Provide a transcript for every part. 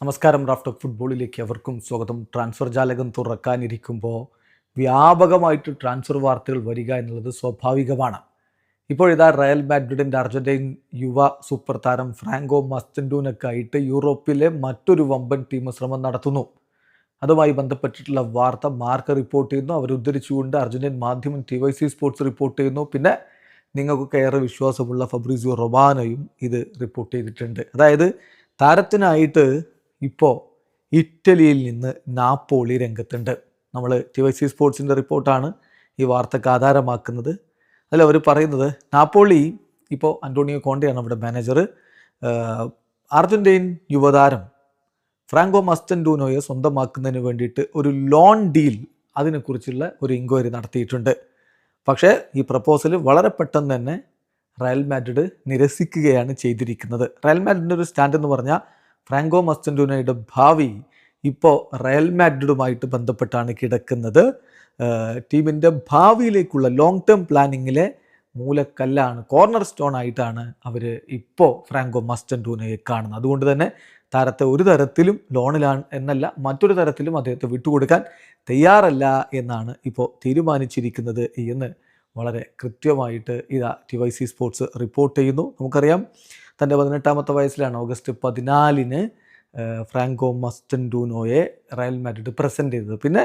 നമസ്കാരം. Raf talk ഫുട്ബോളിലേക്ക് അവർക്കും സ്വാഗതം. ട്രാൻസ്ഫർ ജാലകം തുറക്കാനിരിക്കുമ്പോൾ വ്യാപകമായിട്ട് ട്രാൻസ്ഫർ വാർത്തകൾ വരിക എന്നുള്ളത് സ്വാഭാവികമാണ്. ഇപ്പോഴിതാ റയൽ മാഡ്രിഡിൻ്റെ അർജന്റീൻ യുവ സൂപ്പർ താരം ഫ്രാങ്കോ മസ്റ്റൻഡൂനൊക്കെ ആയിട്ട് യൂറോപ്പിലെ മറ്റൊരു വമ്പൻ ടീം ശ്രമം നടത്തുന്നു. അതുമായി ബന്ധപ്പെട്ടിട്ടുള്ള വാർത്ത മാർക്ക് റിപ്പോർട്ട് ചെയ്യുന്നു. അവരുദ്ധരിച്ചുകൊണ്ട് അർജന്റീൻ മാധ്യമം TYC സ്പോർട്സ് റിപ്പോർട്ട് ചെയ്യുന്നു. പിന്നെ നിങ്ങൾക്കൊക്കെ ഏറെ വിശ്വാസമുള്ള ഫബ്രീസിയോ റൊമാനോയും ഇത് റിപ്പോർട്ട് ചെയ്തിട്ടുണ്ട്. അതായത് താരത്തിനായിട്ട് ഇപ്പോൾ ഇറ്റലിയിൽ നിന്ന് നാപ്പോളി രംഗത്തുണ്ട്. നമ്മൾ TYC സ്പോർട്സിൻ്റെ റിപ്പോർട്ടാണ് ഈ വാർത്തക്ക് ആധാരമാക്കുന്നത്. അതിലവർ പറയുന്നത് നാപ്പോളി ഇപ്പോൾ അന്റോണിയോ കോണ്ടെയാണ് അവിടെ മാനേജർ. അർജന്റീൻ യുവതാരം ഫ്രാങ്കോ മസ്റ്റൻഡൂനോയെ സ്വന്തമാക്കുന്നതിന് വേണ്ടിയിട്ട് ഒരു ലോൺ ഡീൽ അതിനെക്കുറിച്ചുള്ള ഒരു ഇൻക്വയറി നടത്തിയിട്ടുണ്ട്. പക്ഷേ ഈ പ്രപ്പോസൽ വളരെ പെട്ടെന്ന് തന്നെ റയൽ മാഡ്രിഡ് നിരസിക്കുകയാണ് ചെയ്തിരിക്കുന്നത്. റയൽ മാഡ്രിഡിൻ്റെ ഒരു സ്റ്റാൻഡ് എന്ന് പറഞ്ഞാൽ ഫ്രാങ്കോ മസ്റ്റൻഡൂനോയുടെ ഭാവി ഇപ്പോൾ റയൽ മാഡ്രിഡുമായിട്ട് ബന്ധപ്പെട്ടാണ് കിടക്കുന്നത്. ടീമിൻ്റെ ഭാവിയിലേക്കുള്ള ലോങ് ടേം പ്ലാനിങ്ങിലെ മൂലക്കല്ലാണ്, കോർണർ സ്റ്റോൺ ആയിട്ടാണ് അവർ ഇപ്പോൾ ഫ്രാങ്കോ മസ്റ്റൻഡൂനോയെ കാണുന്നത്. അതുകൊണ്ട് തന്നെ താരത്തെ ഒരു തരത്തിലും ലോണിലാണ് എന്നല്ല മറ്റൊരു തരത്തിലും അദ്ദേഹത്തെ വിട്ടുകൊടുക്കാൻ തയ്യാറല്ല എന്നാണ് ഇപ്പോൾ തീരുമാനിച്ചിരിക്കുന്നത് എന്ന് വളരെ കൃത്യമായിട്ട് ഇതാ TYC സ്പോർട്സ് റിപ്പോർട്ട് ചെയ്യുന്നു. നമുക്കറിയാം, തൻ്റെ 18ാമത്തെ വയസ്സിലാണ് ഓഗസ്റ്റ് 14 ഫ്രാങ്കോ മസ്റ്റൻഡൂനോയെ റയൽ മാഡ്രിഡ് പ്രസൻറ്റ് ചെയ്തത്. പിന്നെ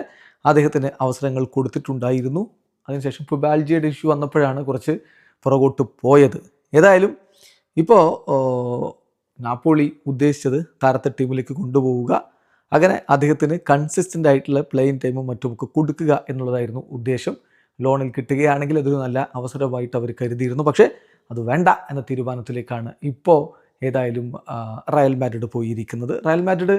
അദ്ദേഹത്തിന് അവസരങ്ങൾ കൊടുത്തിട്ടുണ്ടായിരുന്നു. അതിനുശേഷം പുബാൽജിയുടെ ഇഷ്യൂ വന്നപ്പോഴാണ് കുറച്ച് പുറകോട്ട് പോയത്. ഏതായാലും ഇപ്പോൾ നാപ്പോളി ഉദ്ദേശിച്ചത് താരത്തെ ടീമിലേക്ക് കൊണ്ടുപോവുക, അങ്ങനെ അദ്ദേഹത്തിന് കൺസിസ്റ്റൻ്റ് ആയിട്ടുള്ള പ്ലേയിങ് ടൈമും മറ്റുമൊക്കെ കൊടുക്കുക എന്നുള്ളതായിരുന്നു ഉദ്ദേശം. ലോണിൽ കിട്ടുകയാണെങ്കിൽ അതൊരു നല്ല അവസരമായിട്ട് അവർ കരുതിയിരുന്നു. പക്ഷേ അത് വേണ്ട എന്ന തീരുമാനത്തിലേക്കാണ് ഇപ്പോൾ ഏതായാലും റയൽ മാഡ്രിഡ് പോയിരിക്കുന്നത്. റയൽ മാഡ്രിഡ്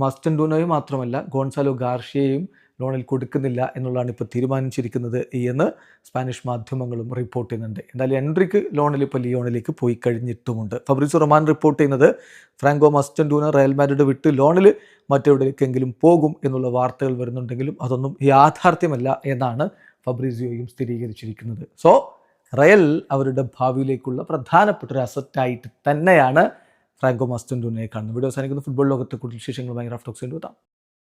മസ്റ്റൻഡൂനോയും മാത്രമല്ല ഗോൺസാലോ ഗാർഷ്യയെയും ലോണിൽ കൊടുക്കുന്നില്ല എന്നുള്ളതാണ് ഇപ്പോൾ തീരുമാനിച്ചിരിക്കുന്നത് എന്ന് സ്പാനിഷ് മാധ്യമങ്ങളും റിപ്പോർട്ട് ചെയ്യുന്നുണ്ട്. എന്തായാലും എൻട്രിക്ക് ലോണിൽ ഇപ്പോൾ ലിയോണിലേക്ക് പോയി കഴിഞ്ഞിട്ടുമുണ്ട്. ഫബ്രീസിയോ റൊമാനോ റിപ്പോർട്ട് ചെയ്യുന്നത് ഫ്രാങ്കോ മസ്റ്റൻഡൂനോ റയൽ മാഡ്രിഡ് വിട്ട് ലോണിൽ മറ്റെവിടേക്കെങ്കിലും പോകും എന്നുള്ള വാർത്തകൾ വരുന്നുണ്ടെങ്കിലും അതൊന്നും യാഥാർത്ഥ്യമല്ല എന്നാണ് ഫബ്രീസിയോയും സ്ഥിരീകരിച്ചിരിക്കുന്നത്. സോ റയൽ അവരുടെ ഭാവിയിലേക്കുള്ള പ്രധാനപ്പെട്ട ഒരു അസറ്റായിട്ട് തന്നെയാണ് ഫ്രാങ്കോ മസ്റ്റൻഡൂനോയെ കാണുന്നത്. വീഡിയോ അവസാനിക്കുന്ന ഫുട്ബോൾ ലോകത്തെ കൂടുതൽ വിശേഷങ്ങളുമായി റാഫ് ടോക്സ് എത്താം.